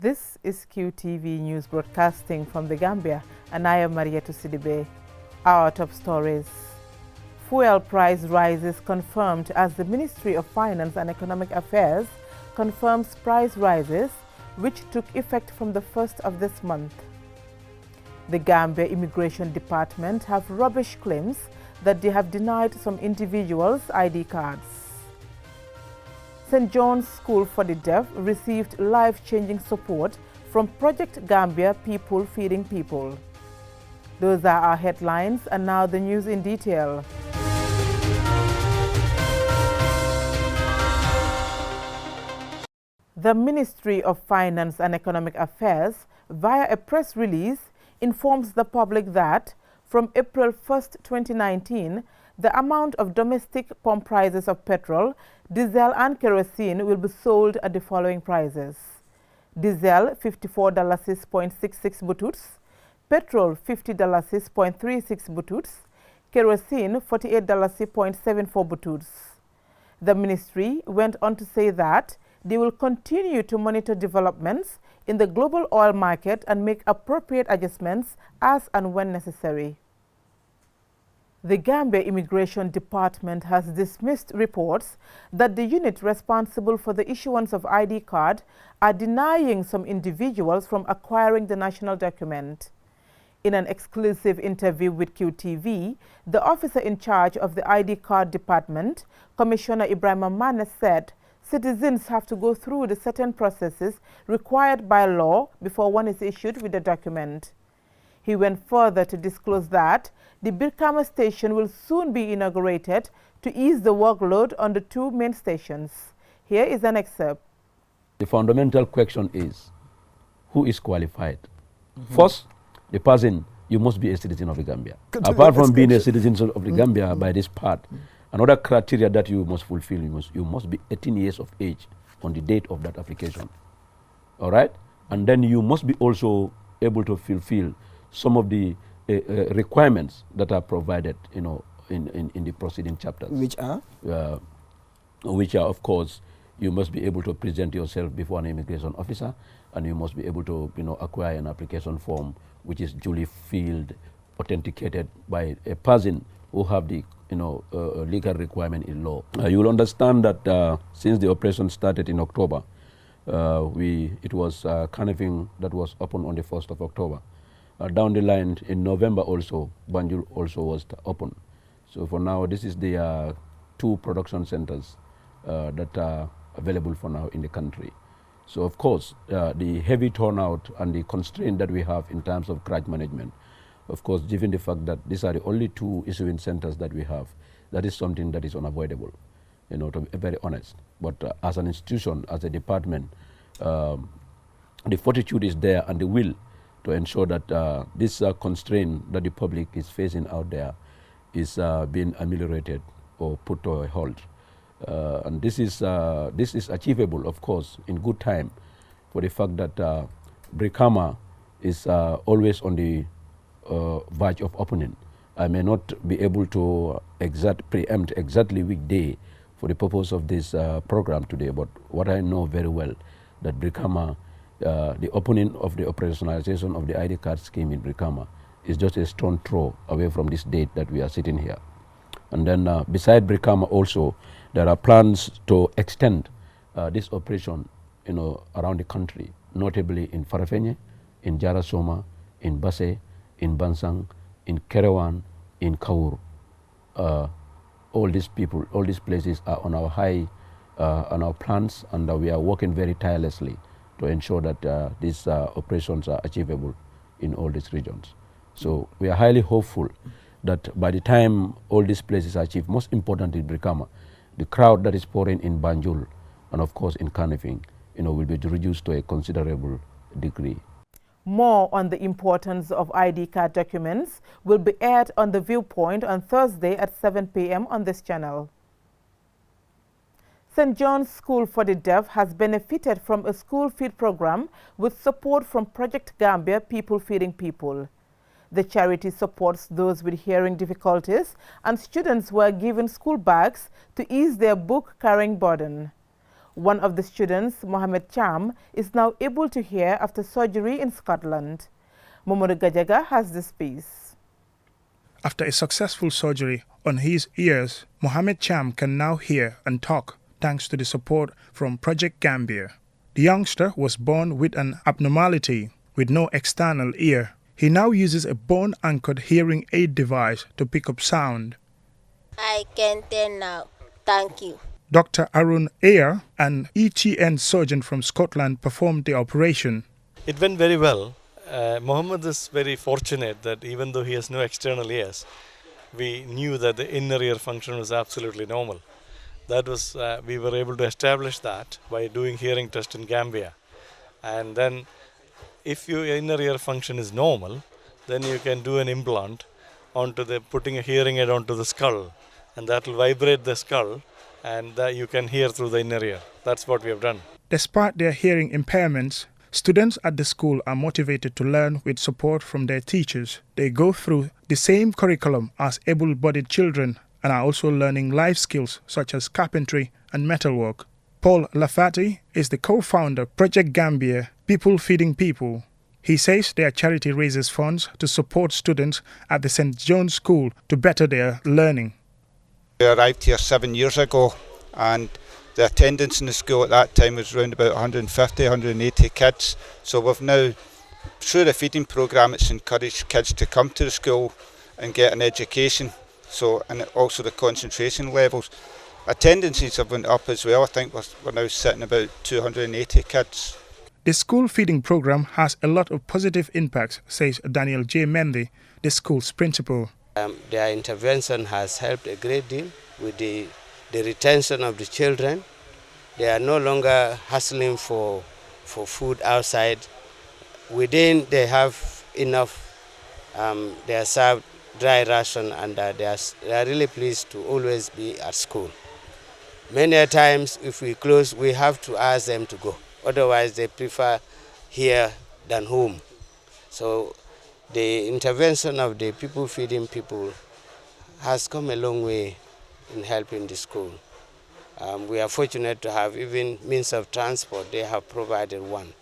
This is QTV News broadcasting from the Gambia, and I am Marieta Sidibe. Our top stories. Fuel price rises confirmed as the Ministry of Finance and Economic Affairs confirms price rises, which took effect from the 1st of this month. The Gambia Immigration Department have rubbish claims that they have denied some individuals ID cards. St. John's School for the Deaf received life-changing support from Project Gambia People Feeding People. Those are our headlines, and now the news in detail. The Ministry of Finance and Economic Affairs, via a press release, informs the public that from April 1st, 2019, the amount of domestic pump prices of petrol, diesel and kerosene will be sold at the following prices. Diesel $54.66 butts, petrol $50.36 butts, kerosene $48.74 butts. The ministry went on to say that they will continue to monitor developments in the global oil market and make appropriate adjustments as and when necessary. The Gambia Immigration Department has dismissed reports that the unit responsible for the issuance of ID card are denying some individuals from acquiring the national document. In an exclusive interview with QTV, the officer in charge of the ID card department, Commissioner Ibrahim Mane, said citizens have to go through the certain processes required by law before one is issued with the document. He went further to disclose that the Brikama station will soon be inaugurated to ease the workload on the two main stations. Here is an excerpt. The fundamental question is, who is qualified? First, the person, you must be a citizen of the Gambia. Apart from being a citizen of the Gambia by this part, another criteria that you must fulfill, you must be 18 years of age on the date of that application. All right? And then you must be also able to fulfill some of the requirements that are provided, in the proceeding chapters. Which are? Which are, of course, you must be able to present yourself before an immigration officer, and you must be able to, acquire an application form which is duly filled, authenticated by a person who have the, legal requirement in law. You will understand that since the operation started in October, it was canvassing that was open on the 1st of October. Down the line in November also, Banjul also was open. So for now, this is the two production centers that are available for now in the country. So of course, the heavy turnout and the constraint that we have in terms of crowd management, of course, given the fact that these are the only two issuing centers that we have, that is something that is unavoidable, to be very honest. But as an institution, as a department, the fortitude is there and the will to ensure that this constraint that the public is facing out there is being ameliorated or put to a halt. And this is achievable, of course, in good time, for the fact that Brikama is always on the verge of opening. I may not be able to preempt exactly which day for the purpose of this program today, but what I know very well, that Brikama, the opening of the operationalization of the ID card scheme in Brikama is just a stone throw away from this date that we are sitting here. And then beside Brikama also, there are plans to extend this operation, around the country, notably in Farafenye, in Jarasoma, in Basse, in Bansang, in Kerewan, in Kaur. All these places are on our plans, and we are working very tirelessly to ensure that these operations are achievable in all these regions. So we are highly hopeful that by the time all these places are achieved, most importantly Brikama, the crowd that is pouring in Banjul and of course in Kanifing, will be reduced to a considerable degree. More on the importance of ID card documents will be aired on The Viewpoint on Thursday at 7 p.m. on this channel. St. John's School for the Deaf has benefited from a school feed program with support from Project Gambia People Feeding People. The charity supports those with hearing difficulties, and students were given school bags to ease their book-carrying burden. One of the students, Mohamed Cham, is now able to hear after surgery in Scotland. Momodu Gajaga has this piece. After a successful surgery on his ears, Mohamed Cham can now hear and talk thanks to the support from Project Gambia. The youngster was born with an abnormality with no external ear. He now uses a bone-anchored hearing aid device to pick up sound. I can tell now. Thank you. Dr. Arun Ayer, an ETN surgeon from Scotland, performed the operation. It went very well. Mohammed is very fortunate that even though he has no external ears, we knew that the inner ear function was absolutely normal. That was, we were able to establish that by doing hearing test in Gambia. And then if your inner ear function is normal, then you can do an implant putting a hearing aid onto the skull, and that will vibrate the skull, and you can hear through the inner ear. That's what we have done. Despite their hearing impairments, students at the school are motivated to learn with support from their teachers. They go through the same curriculum as able-bodied children and are also learning life skills such as carpentry and metalwork. Paul Lafati is the co-founder of Project Gambia, People Feeding People. He says their charity raises funds to support students at the St. John's School to better their learning. We arrived here 7 years ago, and the attendance in the school at that time was around about 150, 180 kids. So we've now, through the feeding programme, it's encouraged kids to come to the school and get an education. So, and also the concentration levels. Attendances have went up as well. I think we're now sitting about 280 kids. The school feeding program has a lot of positive impacts, says Daniel J. Mendy, the school's principal. Their intervention has helped a great deal with the retention of the children. They are no longer hustling for food outside. Within, they have enough. They are served dry ration, and they are really pleased to always be at school. Many times, if we close, we have to ask them to go. Otherwise, they prefer here than home. So the intervention of the People Feeding People has come a long way in helping the school. We are fortunate to have even means of transport. They have provided one.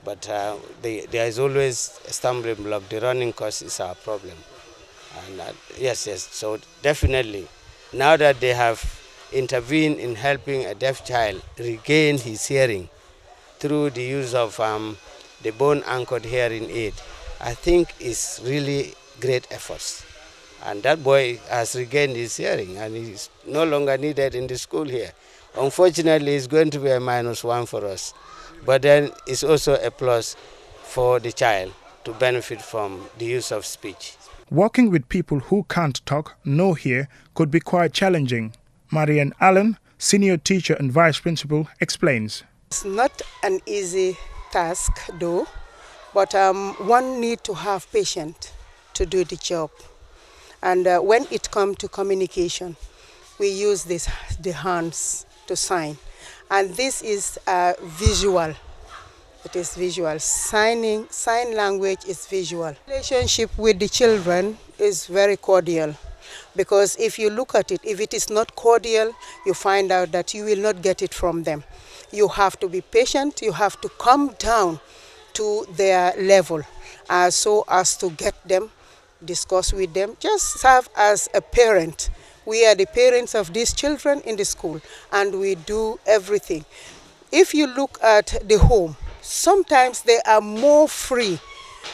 But there is always a stumbling block. The running cost is our problem. And yes, so definitely, now that they have intervened in helping a deaf child regain his hearing through the use of the bone-anchored hearing aid, I think it's really great efforts. And that boy has regained his hearing, and he's no longer needed in the school here. Unfortunately, it's going to be a -1 for us. But then it's also a plus for the child to benefit from the use of speech. Working with people who can't talk nor hear could be quite challenging. Marianne Allen, senior teacher and vice principal, explains. It's not an easy task though, but one need to have patience to do the job. And when it comes to communication, we use the hands to sign. And this is visual. It is visual. Sign language is visual. Relationship with the children is very cordial, because if you look at it, if it is not cordial, you find out that you will not get it from them. You have to be patient. You have to come down to their level so as to get them, discuss with them. Just serve as a parent. We are the parents of these children in the school, and we do everything. If you look at the home, sometimes they are more free.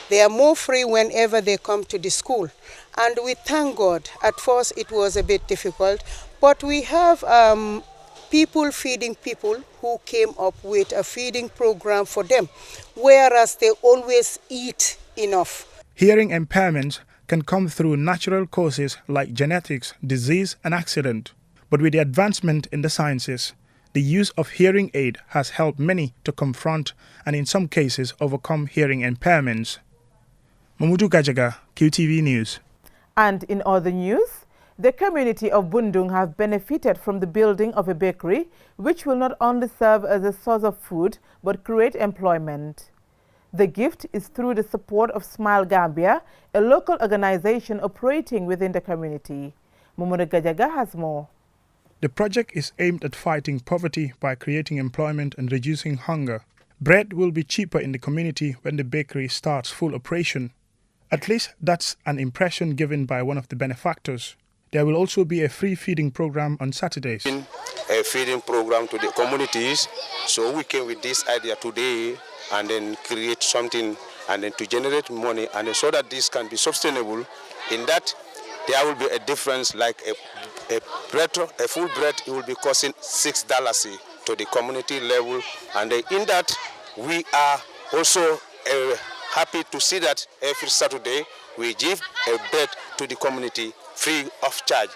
They are more free whenever they come to the school. And we thank God. At first it was a bit difficult, but we have People Feeding People who came up with a feeding program for them, whereas they always eat enough. Hearing impairments can come through natural causes like genetics, disease, and accident. But with the advancement in the sciences, the use of hearing aid has helped many to confront and in some cases overcome hearing impairments. Momodu Gajaga, QTV News. And in other news, the community of Bundung have benefited from the building of a bakery, which will not only serve as a source of food, but create employment. The gift is through the support of Smile Gambia, a local organization operating within the community. Momodu Gajaga has more. The project is aimed at fighting poverty by creating employment and reducing hunger. Bread will be cheaper in the community when the bakery starts full operation. At least that's an impression given by one of the benefactors. There will also be a free feeding program on Saturdays. A feeding program to the communities, so we came with this idea today and then create something and then to generate money and then so that this can be sustainable. In that there will be a difference, like a full bread, it will be costing $6 to the community level, and in that we are also happy to see that every Saturday we give a bread to the community free of charge.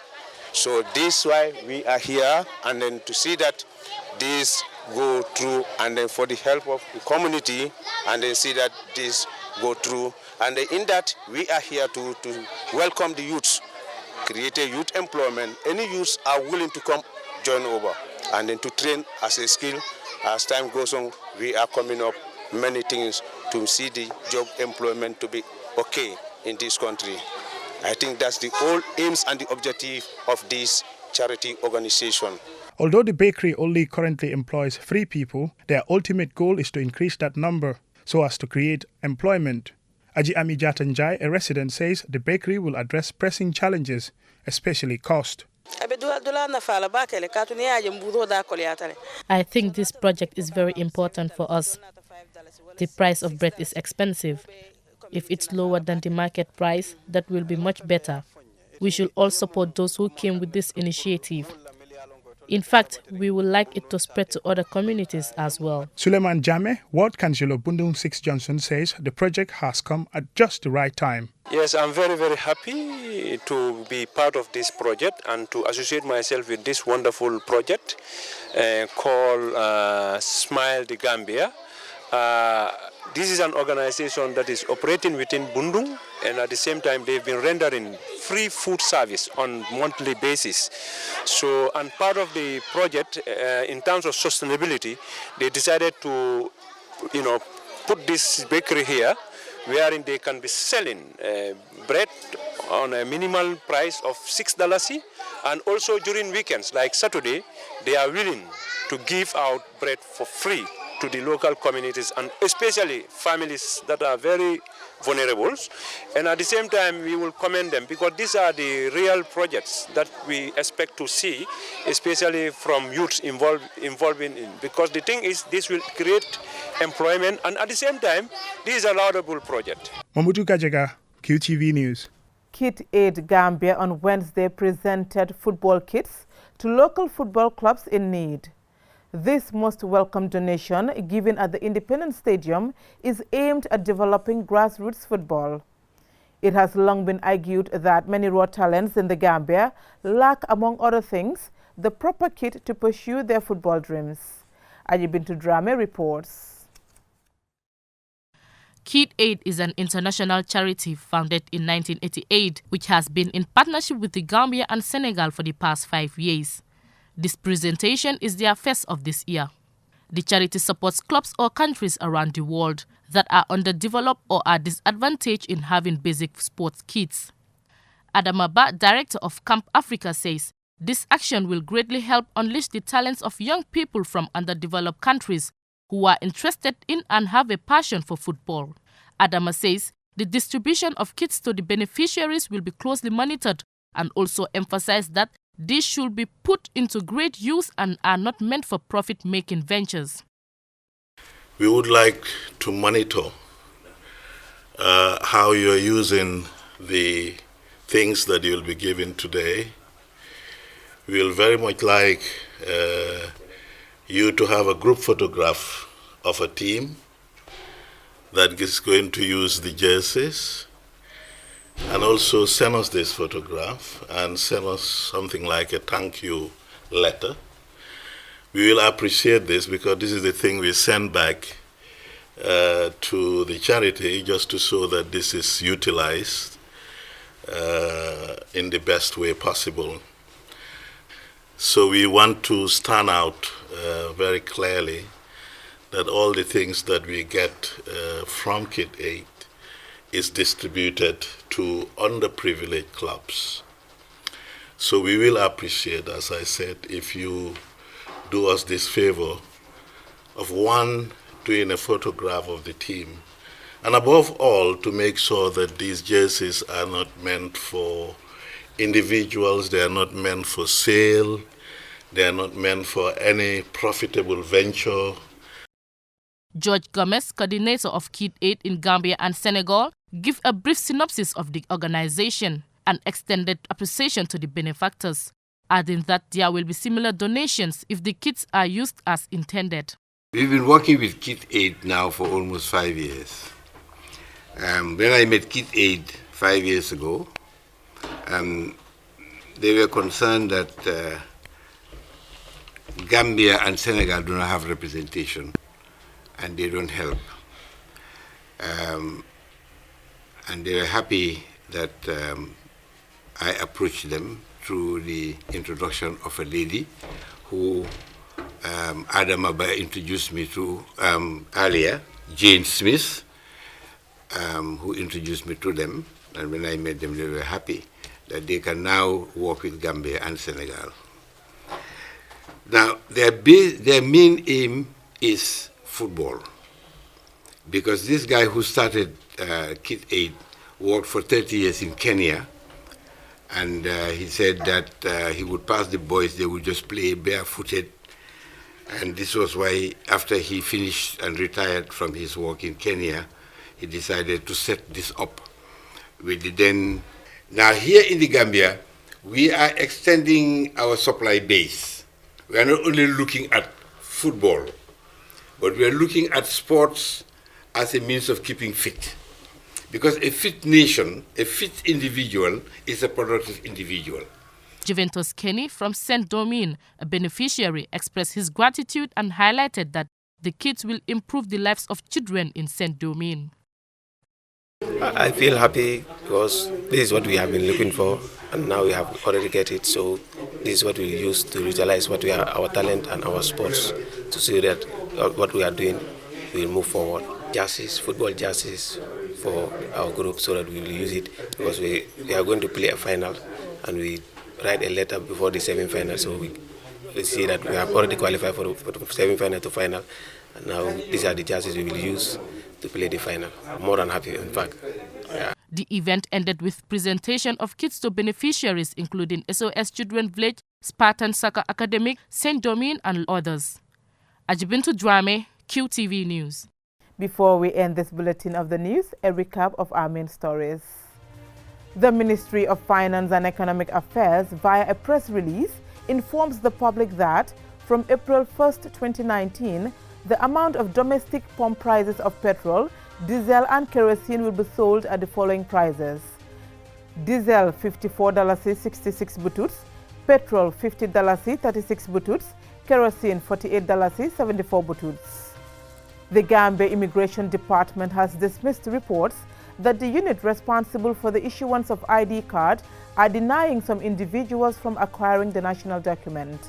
So this is why we are here, and then to see that this go through, and then for the help of the community, and then see that this go through, and in that we are here to welcome the youths, create a youth employment. Any youths are willing to come join over, and then to train as a skill. As time goes on, we are coming up many things to see the job employment to be okay in this country. I think that's the whole aims and the objective of this charity organization. Although the bakery only currently employs 3 people, their ultimate goal is to increase that number so as to create employment. Aji Ami Jatanjai, a resident, says the bakery will address pressing challenges, especially cost. I think this project is very important for us. The price of bread is expensive. If it's lower than the market price, that will be much better. We should all support those who came with this initiative. In fact, we would like it to spread to other communities as well. Suleiman Jame, Ward Councillor Bundung 6 Johnson, says the project has come at just the right time. Yes, I'm very, very happy to be part of this project and to associate myself with this wonderful project called Smile the Gambia. This is an organization that is operating within Bundung, and at the same time they've been rendering free food service on monthly basis. So, and part of the project in terms of sustainability, they decided to, put this bakery here, wherein they can be selling bread on a minimal price of $6, and also during weekends like Saturday, they are willing to give out bread for free to the local communities, and especially families that are very vulnerable. And at the same time, we will commend them because these are the real projects that we expect to see, especially from youths involving in. Because the thing is, this will create employment, and at the same time, this is a laudable project. Mamudu Gajaga, QTV News. Kit Aid Gambia on Wednesday presented football kits to local football clubs in need. This most welcome donation, given at the Independence Stadium, is aimed at developing grassroots football. It has long been argued that many raw talents in the Gambia lack, among other things, the proper kit to pursue their football dreams. Ajibintu Drame reports. Kit Aid is an international charity founded in 1988, which has been in partnership with the Gambia and Senegal for the past 5 years. This presentation is their first of this year. The charity supports clubs or countries around the world that are underdeveloped or are disadvantaged in having basic sports kits. Adamaba, director of Camp Africa, says this action will greatly help unleash the talents of young people from underdeveloped countries who are interested in and have a passion for football. Adama says the distribution of kits to the beneficiaries will be closely monitored, and also emphasized that these should be put into great use and are not meant for profit-making ventures. We would like to monitor how you are using the things that you'll be given today. We will very much like you to have a group photograph of a team that is going to use the jerseys, and also send us this photograph and send us something like a thank you letter. We will appreciate this because this is the thing we send back to the charity just to show that this is utilized in the best way possible. So we want to stand out very clearly that all the things that we get from Kit Aid is distributed to underprivileged clubs. So we will appreciate, as I said, if you do us this favor of one, doing a photograph of the team, and above all, to make sure that these jerseys are not meant for individuals, they are not meant for sale, they are not meant for any profitable venture. George Gomez, coordinator of Kid Aid in Gambia and Senegal, gives a brief synopsis of the organization and extended appreciation to the benefactors, adding that there will be similar donations if the kits are used as intended. We've been working with Kid Aid now for almost 5 years. When I met Kid Aid 5 years ago, they were concerned that Gambia and Senegal do not have representation and they don't help. And they were happy that I approached them through the introduction of a lady who Adam Abba introduced me to earlier, Jane Smith, who introduced me to them. And when I met them, they were happy that they can now work with Gambia and Senegal. Now, their main aim is football, because this guy who started Kid Aid worked for 30 years in Kenya, and he said that he would pass the boys, they would just play barefooted, and this was why after he finished and retired from his work in Kenya, he decided to set this up with the then. Now here in the Gambia, we are extending our supply base. We are not only looking at football, but we are looking at sports as a means of keeping fit. Because a fit nation, a fit individual, is a productive individual. Juventus Kenny from Saint-Domingue, a beneficiary, expressed his gratitude and highlighted that the kits will improve the lives of children in Saint-Domingue. I feel happy because this is what we have been looking for, and now we have already get it. So this is what we use to utilize what we are, our talent and our sports, to see that what we are doing will move forward. Jerseys, football jerseys for our group, so that we will use it because we are going to play a final, and we write a letter before the semi-final, so we see that we have already qualified for the semi-final to final, and now these are the jerseys we will use to play the final. More than happy, in fact. Yeah. The event ended with presentation of kits to beneficiaries, including SOS Children Village, Spartan Soccer Academic, Saint-Domingue, and others. Ajibintu Dwame, QTV News. Before we end this bulletin of the news, a recap of our main stories. The Ministry of Finance and Economic Affairs, via a press release, informs the public that from April 1st, 2019, the amount of domestic pump prices of petrol, diesel and kerosene will be sold at the following prices. Diesel $54.66 bututes, petrol $50.36 bututes, kerosene $48.74 bututes. The Gambia Immigration Department has dismissed reports that the unit responsible for the issuance of ID card are denying some individuals from acquiring the national document.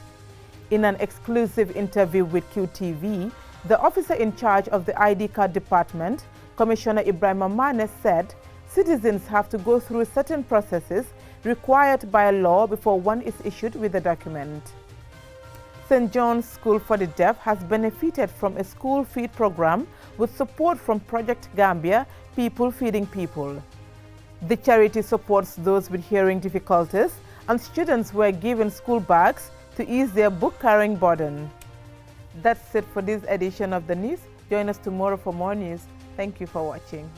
In an exclusive interview with QTV, the officer in charge of the ID card department, Commissioner Ibrahim Mane, said citizens have to go through certain processes required by law before one is issued with the document. St. John's School for the Deaf has benefited from a school feed program with support from Project Gambia, People Feeding People. The charity supports those with hearing difficulties, and students were given school bags to ease their book-carrying burden. That's it for this edition of the news. Join us tomorrow for more news. Thank you for watching.